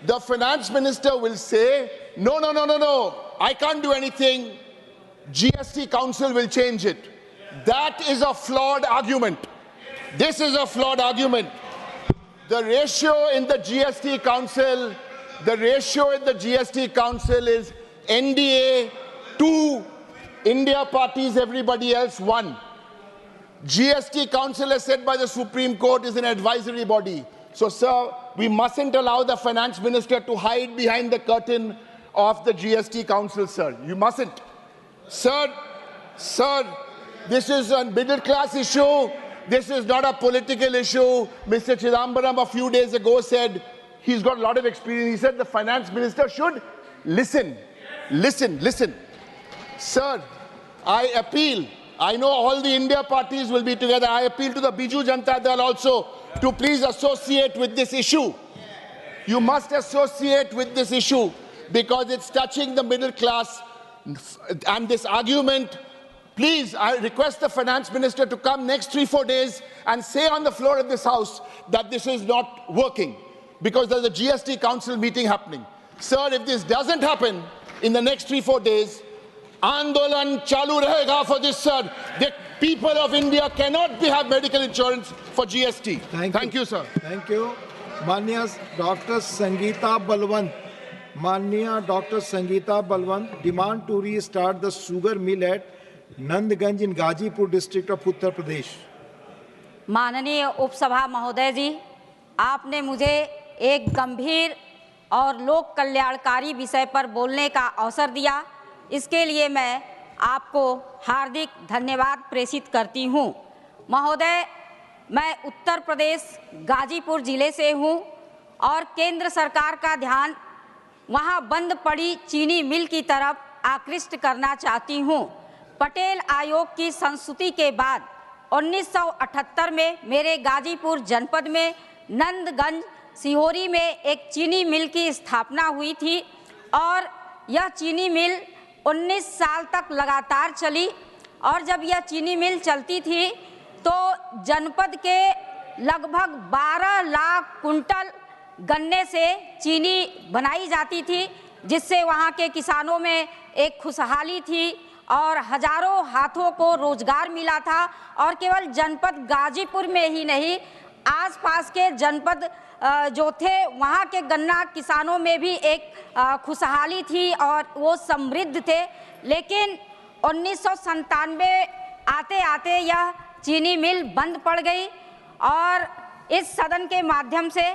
the Finance Minister will say, no, I can't do anything. GST Council will change it. That is a flawed argument. This is a flawed argument. The ratio in the GST Council, is NDA 2, India parties, everybody else 1. GST Council, as said by the Supreme Court, is an advisory body. So, sir, we mustn't allow the Finance Minister to hide behind the curtain of the GST Council, sir. You mustn't. Sir, this is a middle-class issue. This is not a political issue. Mr. Chidambaram a few days ago said he's got a lot of experience. He said the Finance Minister should listen. Listen. Sir, I appeal. I know all the India parties will be together. I appeal to the Biju Janata Dal also to please associate with this issue. You must associate with this issue because it's touching the middle class. And this argument, please, I request the finance minister to come next 3-4 days and say on the floor of this house that this is not working because there's a GST council meeting happening. Sir, if this doesn't happen in the next 3-4 days, Andolan chalu rahega for this, sir. The people of India cannot have medical insurance for GST. Thank you, sir. Thank you. Manya Dr. Sangeeta Balwant. Manya Dr. Sangeeta Balwant demand to restart the sugar mill at Nandganj in Gazipur district of Uttar Pradesh. माननीय उपसभा महोदय जी, आपने मुझे एक गंभीर और लोक कल्याणकारी विषय पर बोलने का अवसर दिया। इसके लिए मैं आपको हार्दिक धन्यवाद प्रेषित करती हूँ। महोदय, मैं उत्तर प्रदेश गाजीपुर जिले से हूँ और केंद्र सरकार का ध्यान वहाँ बंद पड़ी चीनी मिल की तरफ आकृष्ट करना चाहती हूँ। पटेल आयोग की संस्तुति के बाद 1978 में मेरे गाजीपुर जनपद में नंदगंज सिहोरी में एक चीनी मिल की स्थापना हुई थी और यह चीनी मिल 19 साल तक लगातार चली और जब यह चीनी मिल चलती थी तो जनपद के लगभग 12 लाख कुंटल गन्ने से चीनी बनाई जाती थी, जिससे वहाँ के किसानों में एक खुशहाली थी और हजारों हाथों को रोजगार मिला था। और केवल जनपद गाजीपुर में ही नहीं, आसपास के जनपद जो थे वहाँ के गन्ना किसानों में भी एक खुशहाली थी और वो समृद्ध थे। लेकिन 1997 आते आते यह चीनी मिल बंद पड़ गई और इस सदन के माध्यम से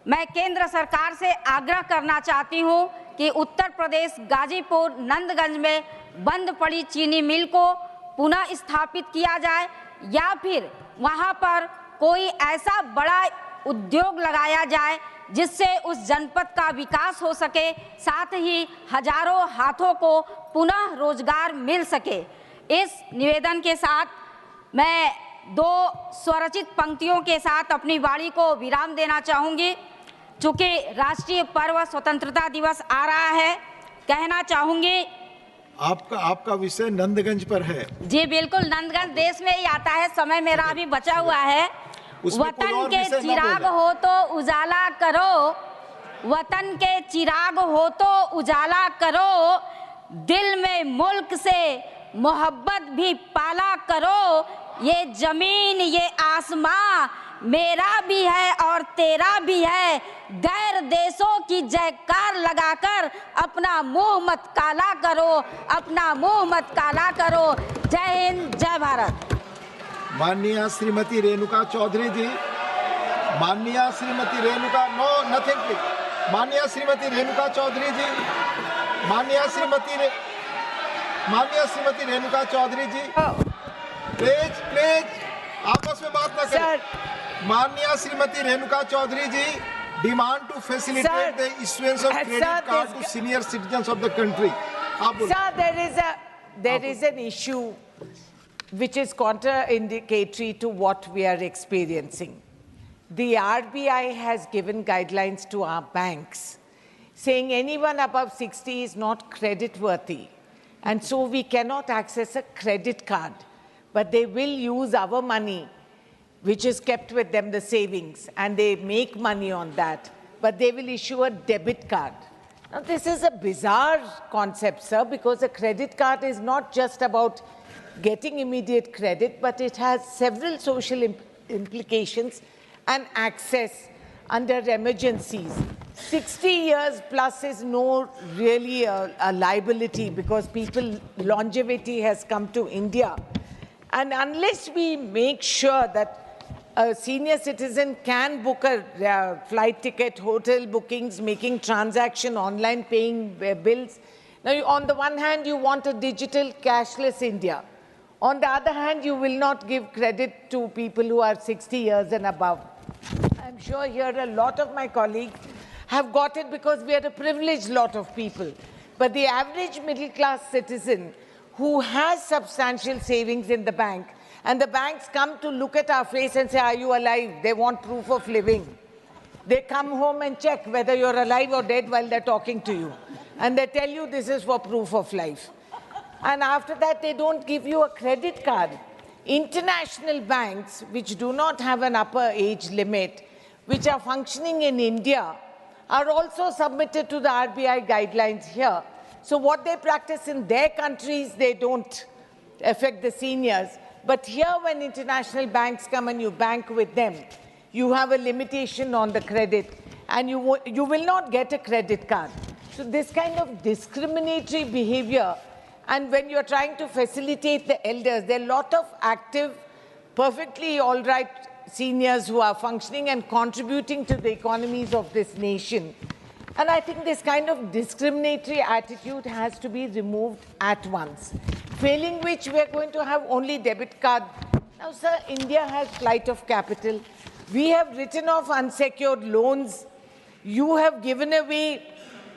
मैं केंद्र सरकार से आग्रह करना चाहती हूँ कि उत्तर प्रदेश गाजीपुर नंदगंज में बंद पड़ी चीनी मिल को पुनः स्थापित किया जाए या फिर वहाँ पर कोई ऐसा बड़ा उद्योग लगाया जाए जिससे उस जनपद का विकास हो सके, साथ ही हजारों हाथों को पुनः रोजगार मिल सके। इस निवेदन के साथ मैं 2 स्वरचित पंक्तियों के साथ अपनी वाणी को विराम देना चाहूँगी। चूँकि राष्ट्रीय पर्व स्वतंत्रता दिवस आ रहा है, कहना चाहूँगी। आपका विषय नंदगंज पर है। जी बिल्कुल, नंदगंज देश में ही आता है, समय मेरा अभी बचा हुआ है। वतन के चिराग हो तो उजाला करो, वतन के चिराग हो तो उजाला करो, दिल में मुल्क से मोहब्बत भी पाला करो। ये जमीन ये आसमां मेरा भी है और तेरा भी है, गैर देशों की जयकार लगाकर अपना मुंह मत काला करो, अपना मुंह मत काला करो। जय हिंद, जय भारत। माननीय श्रीमती रेणुका चौधरी जी, माननीय Shrimati Renuka, no nothing please. माननीय श्रीमती रेणुका चौधरी जी, माननीय श्रीमती रेणुका चौधरी जी, प्लीज आपस में बात न करें। माननीय Shrimati Renuka Chaudhary ji, demand to facilitate the issuance of credit card to senior citizens of the country. Sir, there is an issue which is contraindicatory to what we are experiencing. The RBI has given guidelines to our banks saying anyone above 60 is not credit worthy, and so we cannot access a credit card, but they will use our money which is kept with them, the savings, and they make money on that, but they will issue a debit card. Now this is a bizarre concept, sir, because a credit card is not just about getting immediate credit, but it has several social implications and access under emergencies. 60 years plus is no really a liability because longevity has come to India. And unless we make sure that a senior citizen can book a flight ticket, hotel bookings, making transaction, online paying bills. Now, on the one hand, you want a digital cashless India. On the other hand, you will not give credit to people who are 60 years and above. I'm sure here a lot of my colleagues have got it because we are a privileged lot of people. But the average middle class citizen who has substantial savings in the bank, and the banks come to look at our face and say, are you alive? They want proof of living. They come home and check whether you're alive or dead while they're talking to you. And they tell you this is for proof of life. And after that, they don't give you a credit card. International banks, which do not have an upper age limit, which are functioning in India, are also submitted to the RBI guidelines here. So what they practice in their countries, they don't affect the seniors. But here, when international banks come and you bank with them, you have a limitation on the credit, and you will not get a credit card. So this kind of discriminatory behavior, and when you're trying to facilitate the elders, there are a lot of active, perfectly all right seniors who are functioning and contributing to the economies of this nation. And I think this kind of discriminatory attitude has to be removed at once, failing which we are going to have only debit card. Now, sir, India has flight of capital. We have written off unsecured loans. You have given away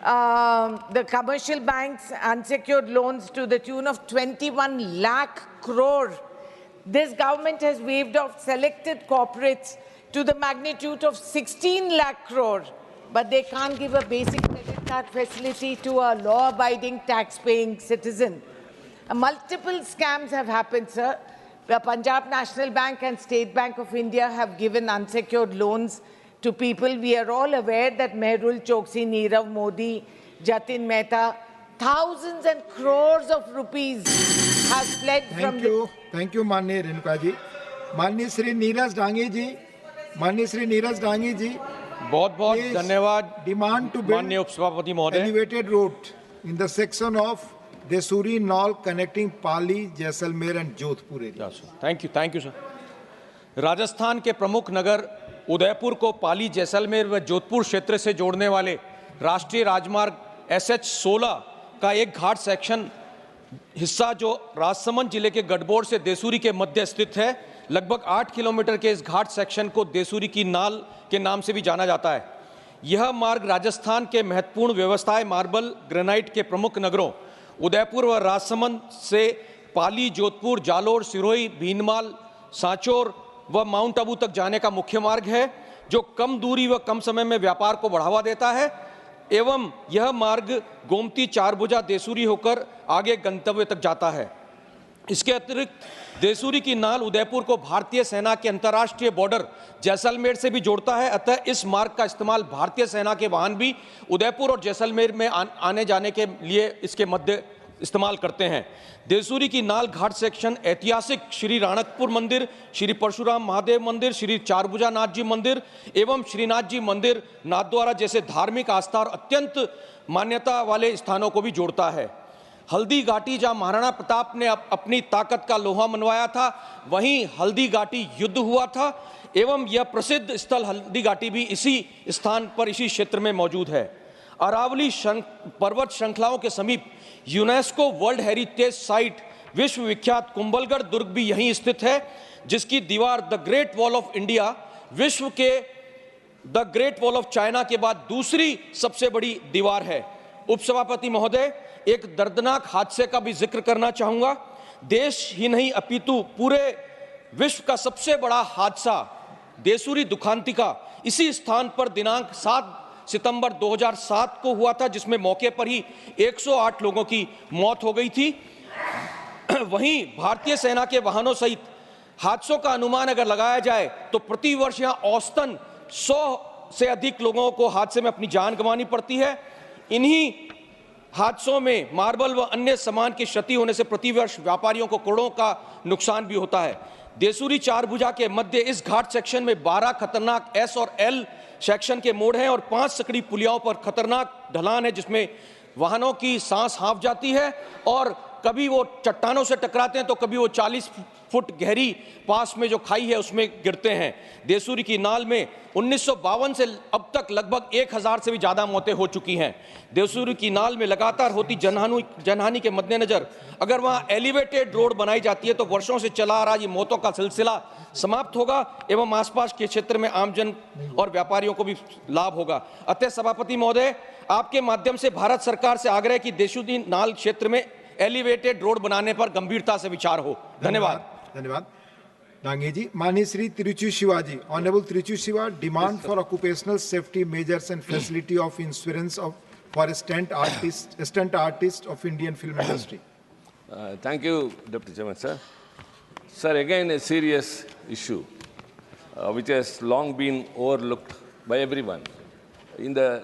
the commercial banks' unsecured loans to the tune of 21 lakh crore. This government has waived off selected corporates to the magnitude of 16 lakh crore, but they can't give a basic credit card facility to a law-abiding, tax-paying citizen. Multiple scams have happened, sir. The Punjab National Bank and State Bank of India have given unsecured loans to people. We are all aware that Mehul Choksi, Nirav Modi, Jatin Mehta, thousands and crores of rupees have fled from the... Thank you, Manya Renuka ji. Manya Shri Neeraj Dangi ji. Manya Shri Neeraj Dangi ji. बहुत धन्यवाद. Demand to build माननीय उपसभापति महोदय. elevated route in the section of Desuri Naul connecting Pali, Jaisalmer and Jodhpur area. Thank you sir. Rajasthan के प्रमुख नगर उदयपुर को पाली, जैसलमेर व जोधपुर क्षेत्र से जोड़ने वाले राष्ट्रीय राजमार्ग SH-16 का एक घाट सेक्शन हिस्सा जो राजसमंद जिले के गढ़बोड़ से देसूरी के मध्य स्थित है, लगभग 8 किलोमीटर के इस घाट सेक्शन को देसूरी की नाल के नाम से भी जाना जाता है. यह मार्ग राजस्थान के महत्वपूर्ण व्यवसाय मार्बल ग्रेनाइट के प्रमुख नगरों उदयपुर व राजसमंद से पाली, जोधपुर, जालोर, सिरोही, भीनमाल, सांचौर व माउंट आबू तक जाने का मुख्य मार्ग है, जो कम दूरी व कम समय में व्यापार को बढ़ावा देता है. एवं यह मार्ग गोमती, चारभुजा, देसूरी होकर आगे गंतव्य तक जाता है. इसके अतिरिक्त देसूरी की नाल उदयपुर को भारतीय सेना के अंतर्राष्ट्रीय बॉर्डर जैसलमेर से भी जोड़ता है. अतः इस मार्ग का इस्तेमाल भारतीय सेना के वाहन भी उदयपुर और जैसलमेर में आने जाने के लिए इसके मध्य इस्तेमाल करते हैं. देसूरी की नाल घाट सेक्शन ऐतिहासिक श्री राणकपुर मंदिर, श्री परशुराम महादेव मंदिर, श्री चारभुजा नाथ जी मंदिर एवं श्रीनाथ जी मंदिर, नाथद्वारा जैसे धार्मिक आस्था और अत्यंत मान्यता वाले स्थानों को भी जोड़ता है. हल्दी घाटी, जहां महाराणा प्रताप ने अपनी ताकत का लोहा मनवाया था, वहीं हल्दी घाटी युद्ध हुआ था एवं यह प्रसिद्ध स्थल हल्दी घाटी भी इसी स्थान पर, इसी क्षेत्र में मौजूद है. अरावली पर्वत श्रृंखलाओं के समीप यूनेस्को वर्ल्ड हेरिटेज साइट विश्व विख्यात कुंभलगढ़ दुर्ग भी यहीं स्थित है, जिसकी दीवार the great wall of India विश्व के the great wall of China के बाद दूसरी सबसे बड़ी दीवार है. उपसभापति महोदय, एक दर्दनाक हादसे का भी जिक्र करना चाहूंगा. देश ही नहीं अपितु पूरे विश्व का सबसे बड़ा हादसा देसूरी दुखांतिका इसी स्थान पर दिनांक 7 सितंबर 2007 को हुआ था, जिसमें मौके पर ही 108 लोगों की मौत हो गई थी. वहीं भारतीय सेना के वाहनों सहित हादसों का अनुमान अगर लगाया जाए तो प्रतिवर्ष यहां औसतन 100 से अधिक लोगों को हादसे में अपनी जान गंवानी पड़ती है. इन्हीं हादसों में मार्बल व अन्य सामान की क्षति होने से प्रतिवर्ष व्यापारियों को करोड़ों का नुकसान भी होता है. देसूरी चारभुजा के मध्य इस घाट सेक्शन में 12 खतरनाक S और L सेक्शन के मोड़ हैं और 5 सकड़ी पुलियाओं पर खतरनाक ढलान है, जिसमें वाहनों की सांस हाँफ जाती है और कभी वो चट्टानों से टकराते हैं तो कभी वो 40 फुट गहरी पास में जो खाई है उसमें गिरते हैं। देसूरी की नाल में 1952 से अब तक लगभग 1000 से भी ज़्यादा मौतें हो चुकी हैं। देसूरी की नाल में लगातार होती जनहानि के मद्देनज़र अगर वहाँ एलिवेटेड रोड बनाई जाती है तो वर्षों से चला आ रहा ये मौतों का सिलसिला समाप्त होगा एवं आसपास के क्षेत्र में आमजन और व्यापारियों को भी लाभ होगा। अतः सभापति महोदय, आपके माध्यम से भारत सरकार से आग्रह कि देसूरी नाल क्षेत्र में एलिवेटेड रोड बनाने पर गंभीरता से विचार हो। धन्यवाद। धन्यवाद डांगे जी। माननीय Shri Tiruchi Shivaji, honourable Tiruchi Shiva, demand for occupational safety measures and facility of insurance of for stunt artist of Indian film industry. Thank you, Deputy Chairman, sir. Sir, again a serious issue which has long been overlooked by everyone. In the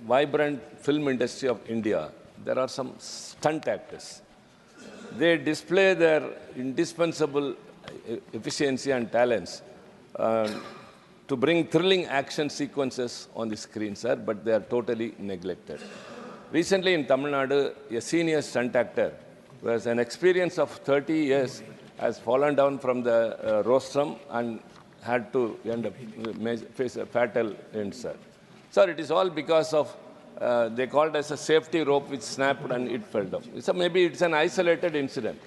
vibrant film industry of India, there are some stunt actors. They display their indispensable efficiency and talents to bring thrilling action sequences on the screen, sir, but they are totally neglected. Recently in Tamil Nadu, a senior stunt actor who has an experience of 30 years has fallen down from the rostrum and had to end up face a fatal end, sir. Sir, it is all because of they called as a safety rope which snapped and it fell down. So maybe it's an isolated incident.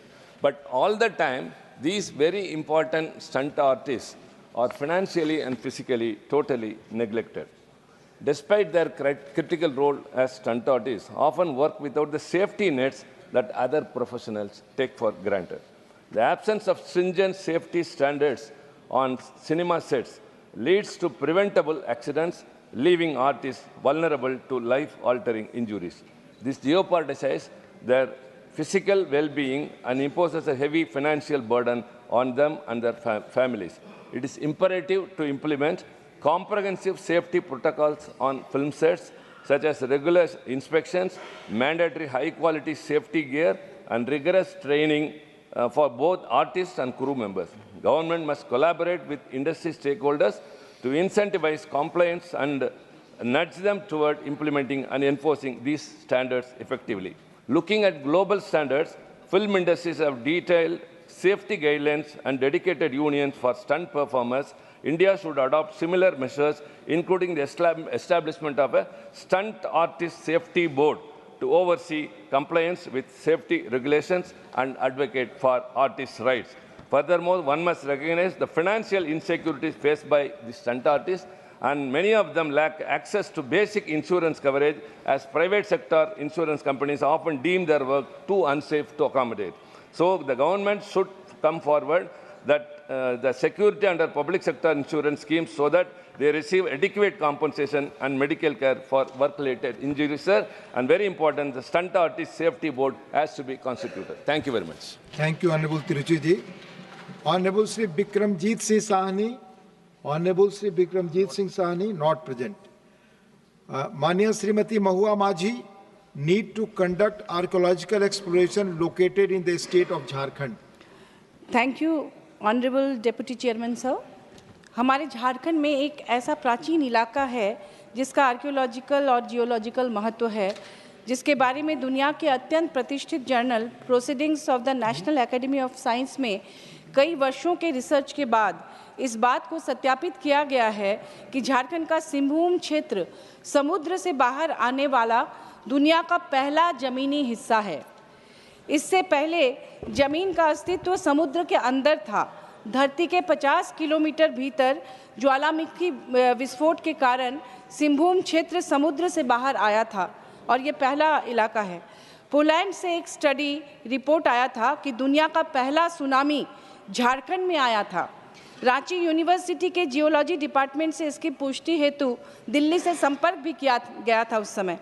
But all the time, these very important stunt artists are financially and physically totally neglected. Despite their critical role as stunt artists, often work without the safety nets that other professionals take for granted. The absence of stringent safety standards on cinema sets leads to preventable accidents, leaving artists vulnerable to life-altering injuries. This jeopardizes their physical well-being and imposes a heavy financial burden on them and their families. It is imperative to implement comprehensive safety protocols on film sets, such as regular inspections, mandatory high-quality safety gear, and rigorous training for both artists and crew members. Government must collaborate with industry stakeholders to incentivize compliance and nudge them toward implementing and enforcing these standards effectively. Looking at global standards, film industries have detailed safety guidelines and dedicated unions for stunt performers. India should adopt similar measures, including the establishment of a stunt artist safety board to oversee compliance with safety regulations and advocate for artists' rights. Furthermore, one must recognize the financial insecurities faced by the stunt artists, and many of them lack access to basic insurance coverage, as private sector insurance companies often deem their work too unsafe to accommodate. So the government should come forward that the security under public sector insurance schemes so that they receive adequate compensation and medical care for work-related injuries, sir. And very important, the stunt artist safety board has to be constituted. Thank you very much. Thank you, Honorable Tiruchi ji. Honorable Sri Bikramjit Singh Sahni, Honorable Sri Bikramjit Singh Sahni, not present. Manya Srimati Mahua Majhi, need to conduct archaeological exploration located in the state of Jharkhand. Thank you, Honorable Deputy Chairman Sir. हमारे झारखंड में एक ऐसा प्राचीन इलाका है जिसका archaeological और geological महत्व है, जिसके बारे में दुनिया के अत्यंत प्रतिष्ठित journal proceedings of the national academy of science में कई वर्षों के रिसर्च के बाद इस बात को सत्यापित किया गया है कि झारखंड का सिंहभूम क्षेत्र समुद्र से बाहर आने वाला दुनिया का पहला ज़मीनी हिस्सा है। इससे पहले जमीन का अस्तित्व समुद्र के अंदर था। धरती के 50 किलोमीटर भीतर ज्वालामुखी विस्फोट के कारण सिंहभूम क्षेत्र समुद्र से बाहर आया था और ये पहला इलाका है। पोलैंड से एक स्टडी रिपोर्ट आया था कि दुनिया का पहला सुनामी झारखंड में आया था। रांची यूनिवर्सिटी के जियोलॉजी डिपार्टमेंट से इसकी पुष्टि हेतु दिल्ली से संपर्क भी किया गया था उस समय।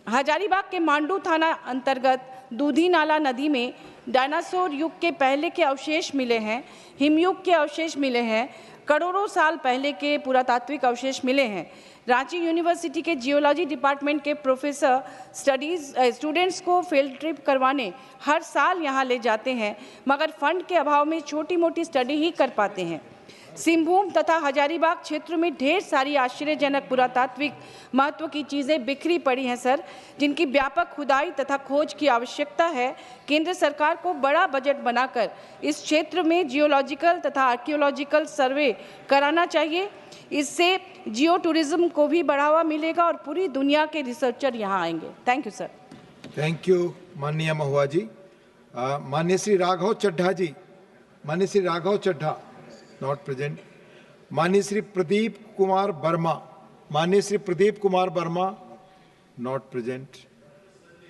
हजारीबाग के मांडू थाना अंतर्गत दूधी नाला नदी में डायनासोर युग के पहले के अवशेष मिले हैं, हिमयुग के अवशेष मिले हैं, करोड़ों साल पहले के पुरातात्विक अवशेष मिले हैं। रांची यूनिवर्सिटी के जियोलॉजी डिपार्टमेंट के प्रोफेसर स्टूडेंट्स को फील्ड ट्रिप करवाने हर साल यहां ले जाते हैं, मगर फंड के अभाव में छोटी मोटी स्टडी ही कर पाते हैं। सिंहभूम तथा हजारीबाग क्षेत्र में ढेर सारी आश्चर्यजनक पुरातात्विक महत्व की चीज़ें बिखरी पड़ी हैं सर, जिनकी व्यापक खुदाई तथा खोज की आवश्यकता है। केंद्र सरकार को बड़ा बजट बनाकर इस क्षेत्र में जियोलॉजिकल तथा आर्कियोलॉजिकल सर्वे कराना चाहिए। इससे जियो टूरिज्म को भी बढ़ावा मिलेगा और पूरी दुनिया के रिसर्चर यहाँ आएंगे। Thank you sir. Thank you माननीय महुआ जी। माननीय श्री राघव चड्ढा जी, माननीय श्री राघव चड्ढा नॉट प्रेजेंट। माननीय श्री प्रदीप कुमार वर्मा, माननीय श्री प्रदीप कुमार वर्मा नॉट प्रेजेंट।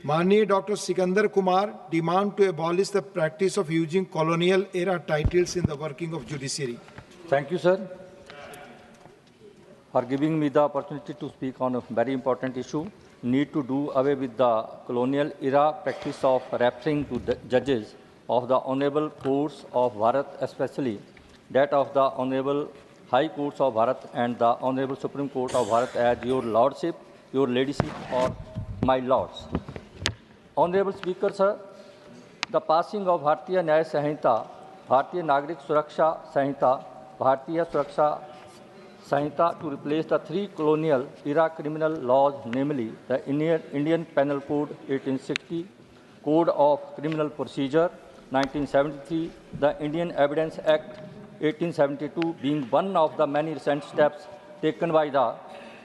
माननीय doctor Sikandar Kumar, demand to abolish the practice of using colonial era titles in the working of judiciary. Thank you, sir, for giving me the opportunity to speak on a very important issue. Need to do away with the colonial era practice of referring to the judges of the Honorable Courts of Bharat, especially that of the Honorable High Courts of Bharat and the Honorable Supreme Court of Bharat as your Lordship, your Ladyship or my Lords. Honorable Speaker, sir, the passing of Bharatiya Nyaya Sanhita, Bharatiya Nagrik Suraksha Sanhita, Bharatiya Suraksha Sanhita to replace the three colonial era criminal laws, namely the Indian Penal Code 1860, Code of Criminal Procedure 1973, the Indian Evidence Act 1872 being one of the many recent steps taken by the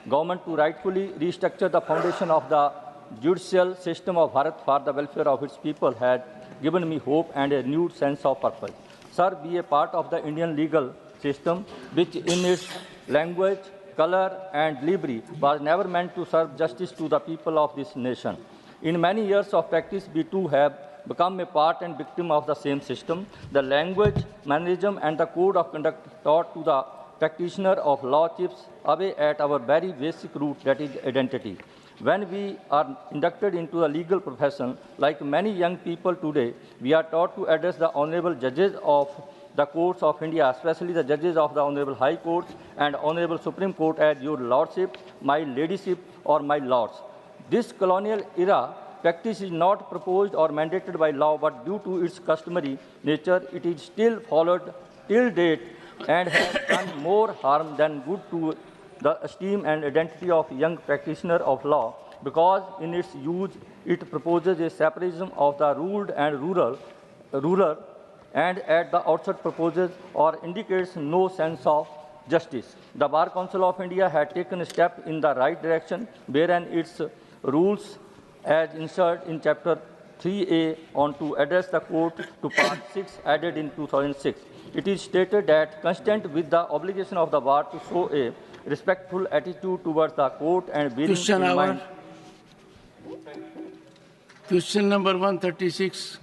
government to rightfully restructure the foundation of the judicial system of Bharat for the welfare of its people had given me hope and a renewed sense of purpose. Sir, be a part of the Indian legal system which in its language, color and delivery was never meant to serve justice to the people of this nation. In many years of practice, we too have become a part and victim of the same system. The language, mannerism and the code of conduct taught to the practitioner of law chips away at our very basic root, that is identity. When we are inducted into the legal profession, like many young people today, we are taught to address the honorable judges of the courts of India, especially the judges of the Honorable High Courts and Honorable Supreme Court as your Lordship, my Ladyship or my Lords. This colonial era practice is not proposed or mandated by law, but due to its customary nature, it is still followed till date and has done more harm than good to the esteem and identity of young practitioners of law, because in its use it proposes a separation of the ruled and ruler, and at the outset proposes or indicates no sense of justice. The Bar Council of India had taken a step in the right direction, wherein its rules as inserted in Chapter 3A on to address the court to Part 6 added in 2006. It is stated that consistent with the obligation of the bar to show a respectful attitude towards the court and bearing Question in hour. mind. Question number 136.